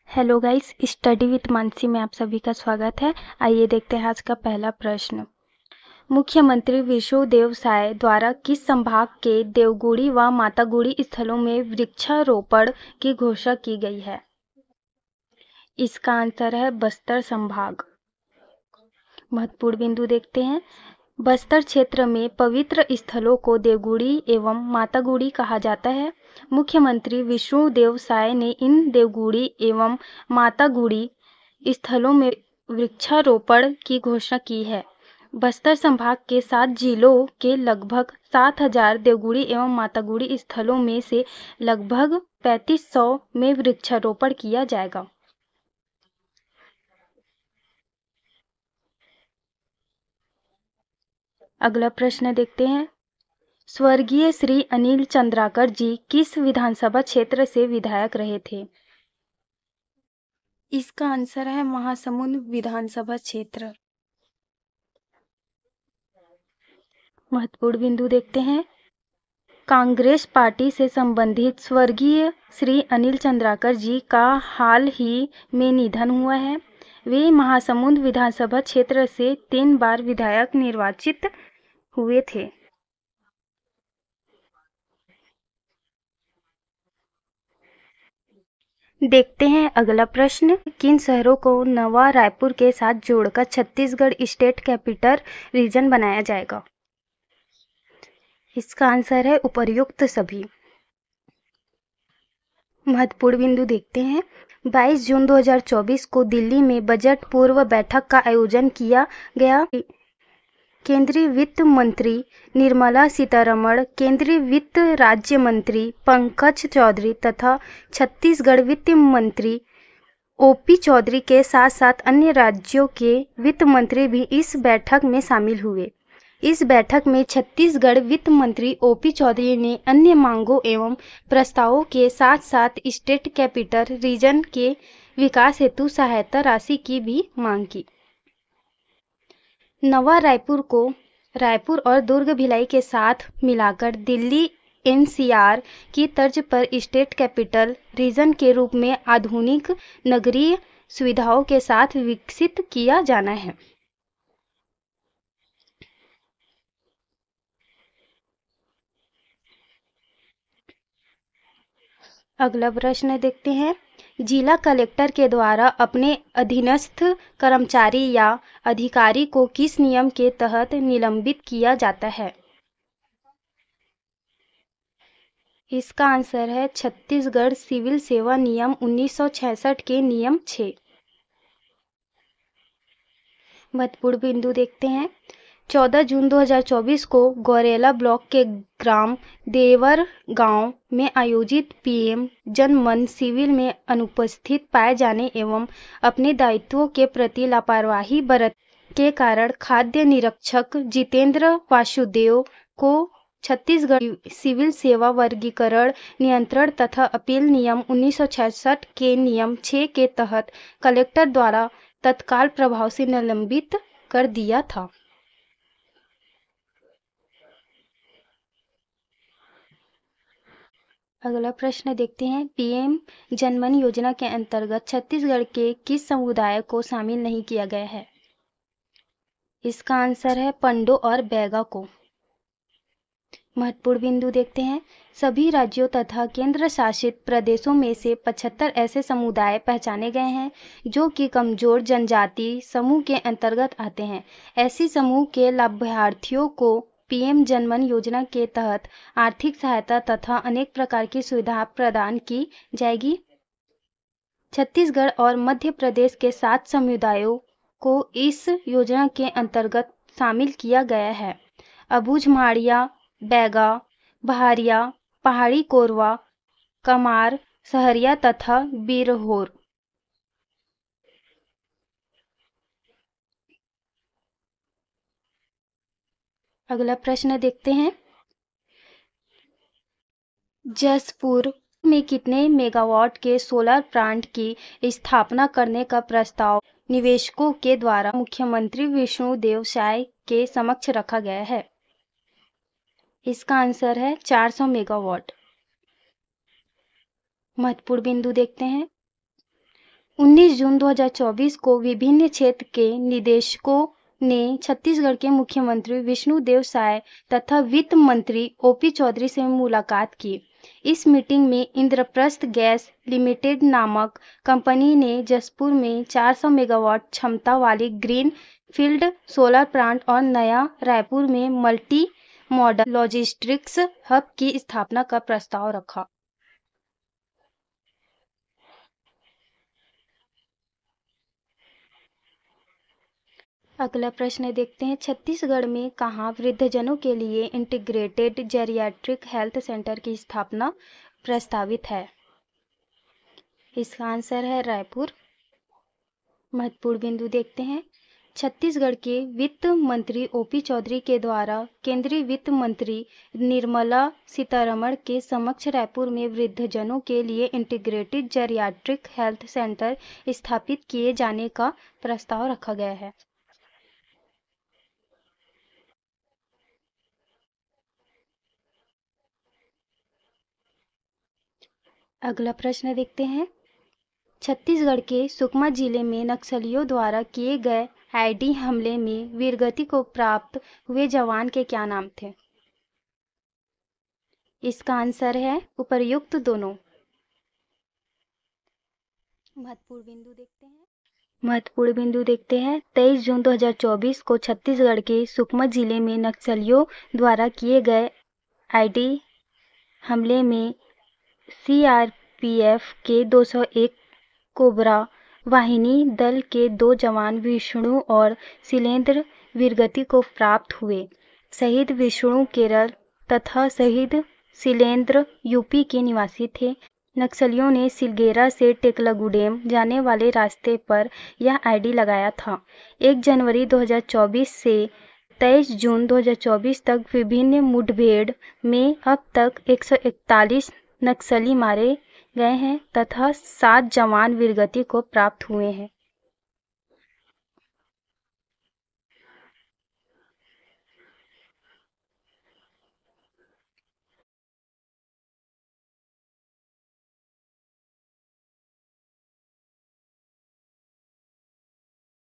Hello guys, study with Mansi में आप सभी का स्वागत है। आइए देखते हैं आज का पहला प्रश्न। मुख्यमंत्री विष्णुदेव साय द्वारा किस संभाग के देवगुड़ी व मातागुड़ी स्थलों में वृक्षारोपण की घोषणा की गई है? इसका आंसर है बस्तर संभाग। महत्वपूर्ण बिंदु देखते हैं। बस्तर क्षेत्र में पवित्र स्थलों को देवगुड़ी एवं मातागुड़ी कहा जाता है। मुख्यमंत्री विष्णुदेव साय ने इन देवगुड़ी एवं मातागुड़ी स्थलों में वृक्षारोपण की घोषणा की है। बस्तर संभाग के 7 जिलों के लगभग 7,000 देवगुड़ी एवं मातागुड़ी स्थलों में से लगभग 3500 में वृक्षारोपण किया जाएगा। अगला प्रश्न देखते हैं। स्वर्गीय श्री अनिल चंद्राकर जी किस विधानसभा क्षेत्र से विधायक रहे थे? इसका आंसर है महासमुंद विधानसभा क्षेत्र। महत्वपूर्ण बिंदु देखते हैं। कांग्रेस पार्टी से संबंधित स्वर्गीय श्री अनिल चंद्राकर जी का हाल ही में निधन हुआ है। वे महासमुंद विधानसभा क्षेत्र से 3 बार विधायक निर्वाचित हुए थे। देखते हैं अगला प्रश्न। किन शहरों को नवा रायपुर के साथ जोड़कर छत्तीसगढ़ स्टेट कैपिटल रीजन बनाया जाएगा? इसका आंसर है उपर्युक्त सभी। महत्वपूर्ण बिंदु देखते हैं। 22 जून 2024 को दिल्ली में बजट पूर्व बैठक का आयोजन किया गया। केंद्रीय वित्त मंत्री निर्मला सीतारमण, केंद्रीय वित्त राज्य मंत्री पंकज चौधरी तथा छत्तीसगढ़ वित्त मंत्री ओपी चौधरी के साथ साथ अन्य राज्यों के वित्त मंत्री भी इस बैठक में शामिल हुए। इस बैठक में छत्तीसगढ़ वित्त मंत्री ओपी चौधरी ने अन्य मांगों एवं प्रस्तावों के साथ साथ स्टेट कैपिटल रीजन के विकास हेतु सहायता राशि की भी मांग की। नवा रायपुर को रायपुर और दुर्ग भिलाई के साथ मिलाकर दिल्ली एनसीआर की तर्ज पर स्टेट कैपिटल रीजन के रूप में आधुनिक नगरीय सुविधाओं के साथ विकसित किया जाना है। अगला प्रश्न देखते हैं। जिला कलेक्टर के द्वारा अपने अधीनस्थ कर्मचारी या अधिकारी को किस नियम के तहत निलंबित किया जाता है? इसका आंसर है छत्तीसगढ़ सिविल सेवा नियम 1966 के नियम 6। महत्वपूर्ण बिंदु देखते हैं। 14 जून 2024 को गौरेला ब्लॉक के ग्राम देवर गांव में आयोजित पीएम जनमन शिविर में अनुपस्थित पाए जाने एवं अपने दायित्वों के प्रति लापरवाही बरत के कारण खाद्य निरीक्षक जितेंद्र वासुदेव को छत्तीसगढ़ सिविल सेवा वर्गीकरण नियंत्रण तथा अपील नियम 1966 के नियम 6 के तहत कलेक्टर द्वारा तत्काल प्रभाव से निलंबित कर दिया था। अगला प्रश्न देखते हैं। पीएम जनमन योजना के अंतर्गत छत्तीसगढ़ के किस समुदाय को शामिल नहीं किया गया है? इसका आंसर है पंडो और बैगा को। महत्वपूर्ण बिंदु देखते हैं। सभी राज्यों तथा केंद्र शासित प्रदेशों में से 75 ऐसे समुदाय पहचाने गए हैं जो कि कमजोर जनजाति समूह के अंतर्गत आते हैं। ऐसी समूह के लाभार्थियों को पीएम जनमन योजना के तहत आर्थिक सहायता तथा अनेक प्रकार की सुविधा प्रदान की जाएगी। छत्तीसगढ़ और मध्य प्रदेश के 7 समुदायों को इस योजना के अंतर्गत शामिल किया गया है। अबूझमाड़िया, बैगा, बहारिया, पहाड़ी कोरवा, कमार, सहरिया तथा बिरहोर। अगला प्रश्न देखते हैं। जसपुर में कितने मेगावाट के सोलर प्लांट की स्थापना करने का प्रस्ताव निवेशकों के द्वारा मुख्यमंत्री विष्णुदेव साय के समक्ष रखा गया है? इसका आंसर है 400 मेगावाट। महत्वपूर्ण बिंदु देखते हैं। 19 जून 2024 को विभिन्न क्षेत्र के निदेशकों ने छत्तीसगढ़ के मुख्यमंत्री विष्णुदेव साय तथा वित्त मंत्री ओपी चौधरी से मुलाकात की। इस मीटिंग में इंद्रप्रस्थ गैस लिमिटेड नामक कंपनी ने जसपुर में 400 मेगावाट क्षमता वाली ग्रीन फील्ड सोलर प्लांट और नया रायपुर में मल्टी मॉडल लॉजिस्टिक्स हब की स्थापना का प्रस्ताव रखा। अगला प्रश्न देखते हैं, छत्तीसगढ़ में कहाँ वृद्धजनों के लिए इंटीग्रेटेड जेरियाट्रिक हेल्थ सेंटर की स्थापना प्रस्तावित है? इसका आंसर है रायपुर। महत्वपूर्ण बिंदु देखते हैं, छत्तीसगढ़ के वित्त मंत्री ओपी चौधरी के द्वारा केंद्रीय वित्त मंत्री निर्मला सीतारमण के समक्ष रायपुर में वृद्धजनों के लिए इंटीग्रेटेड जेरियाट्रिक हेल्थ सेंटर स्थापित किए जाने का प्रस्ताव रखा गया है। अगला प्रश्न देखते हैं, छत्तीसगढ़ के सुकमा जिले में नक्सलियों द्वारा किए गए आईडी हमले में वीरगति को प्राप्त हुए जवान के क्या नाम थे? इसका आंसर है उपर्युक्त दोनों। महत्वपूर्ण बिंदु देखते हैं 23 जून 2024 को छत्तीसगढ़ के सुकमा जिले में नक्सलियों द्वारा किए गए आईडी हमले में सीआरपीएफ के 201 कोबरा वाहिनी दल के 2 जवान विष्णु और शिलेंद्र वीरगति को प्राप्त हुए। शहीद विष्णु केरल तथा शहीद शिलेंद्र यूपी के निवासी थे। नक्सलियों ने सिलगेरा से टेकलागुडेम जाने वाले रास्ते पर यह आईडी लगाया था। 1 जनवरी 2024 से 23 जून 2024 तक विभिन्न मुठभेड़ में अब तक 141 नक्सली मारे गए हैं तथा 7 जवान वीरगति को प्राप्त हुए हैं।